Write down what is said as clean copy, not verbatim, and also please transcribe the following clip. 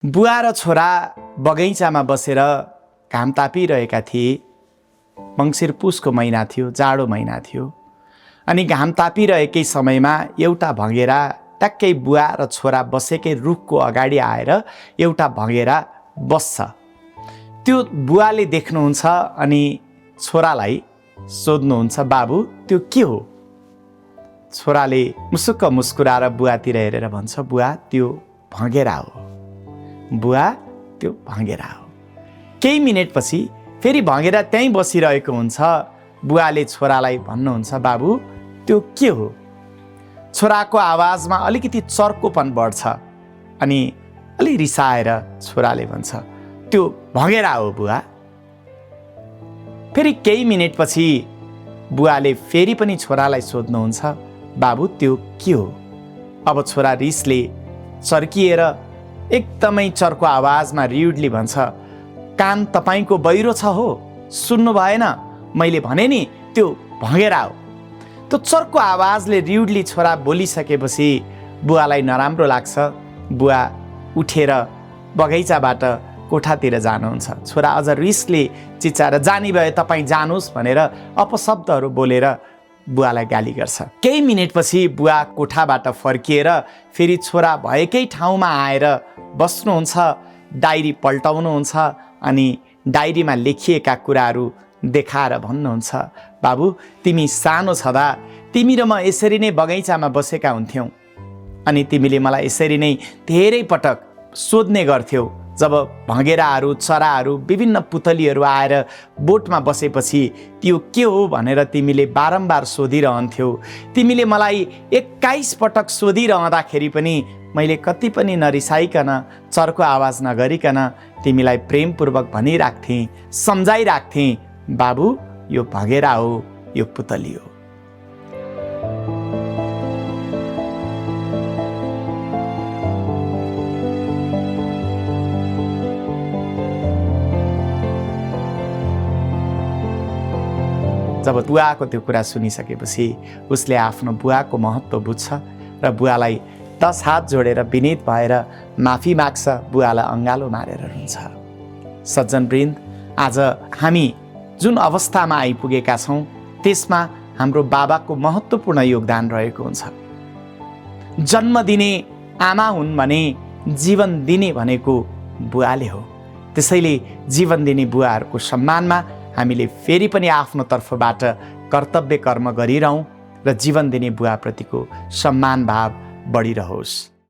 बुवा र छोरा बगैँचामा बसेर घाम तापिरहेका थिए। मङ्सिर पुसको महिना थियो, जाडो महिना थियो। अनि घाम तापिरहेकै समयमा एउटा भँगेरा ट्याक्कै बुवा र छोरा बसेकै रुखको अगाडि आएर एउटा भँगेरा बस्छ। त्यो बुवाले देख्नुहुन्छ अनि छोरालाई सोध्नुहुन्छ, बाबु त्यो के हो? छोराले मुसुक्क मुस्कुराएर बुवातिर हेरेर भन्छ, बुवा त्यो भँगेरा हो। बुवा त्यो भँगेरा हो। केही मिनेटपछि फेरि भँगेरा त्यहीँ बसिरहेको हुन्छ। बुवाले छोरालाई भन्नुहुन्छ, बाबु त्यो के हो? छोराको आवाजमा अलिकति चर्कोपन बढ्छ अनि अलि रिसाएर छोराले भन्छ, त्यो भँगेरा हो बुवा। फेरि केही मिनेटपछि बुवाले फेरि पनि छोरालाई सोध्नुहुन्छ, बाबु त्यो के हो? अब छोरा रिसले चर्किएर एकदमै चर्को आवाजमा रिउडली भन्छ, कान तपाईँको बहिरो छ हो? सुन्नु भएन? मैले भने नि त्यो भँगेरा हो। त्यो चर्को आवाजले रिउडली छोरा बोलिसकेपछि बुवालाई नराम्रो लाग्छ। बुवा उठेर बगैँचाबाट कोठातिर जानुहुन्छ। छोरा अझ रिसले चिच्चाएर, जानी भए तपाईँ जानुहोस् भनेर अपशब्दहरू बोलेर बुवालाई गाली गर्छ। केही मिनेटपछि बुवा कोठाबाट फर्किएर फेरि छोरा भएकै ठाउँमा आएर बस्नुहुन्छ, डायरी पल्टाउनुहुन्छ अनि डायरीमा लेखिएका कुराहरू देखाएर भन्नुहुन्छ, बाबु तिमी सानो छँदा तिमी र म यसरी नै बगैँचामा बसेका हुन्थ्यौँ अनि तिमीले मलाई यसरी नै धेरै पटक सोध्ने गर्थ्यौ। जब भँगेराहरू, चराहरू, विभिन्न पुतलीहरू आएर बोटमा बसेपछि त्यो के हो भनेर तिमीले बारम्बार सोधिरहन्थ्यौ। तिमीले मलाई 21 पटक सोधिरहँदाखेरि पनि मैले कति पनि नरिसाइकन, चर्को आवाज नगरिकन तिमीलाई प्रेमपूर्वक भनिराख्थेँ, सम्झाइराख्थेँ, बाबु यो भँगेरा हो, यो पुतली हो। जब बुवाको त्यो कुरा सुनिसकेपछि उसले आफ्नो बुवाको महत्त्व बुझ्छ र बुवालाई 10 हात जोडेर विनीत भएर माफी माग्छ, बुवालाई अँगालो मारेर रुन्छ। सज्जनवृन्द, आज हामी जुन अवस्थामा आइपुगेका छौँ त्यसमा हाम्रो बाबाको महत्त्वपूर्ण योगदान रहेको हुन्छ। जन्म दिने आमा हुन् भने जीवन दिने भनेको बुवाले हो। त्यसैले जीवन दिने बुवाहरूको सम्मानमा हामीले फेरि पनि आफ्नो तर्फबाट कर्तव्य कर्म गरिरहौँ र जीवन दिने बुवाप्रतिको सम्मान भाव बढिरहोस्।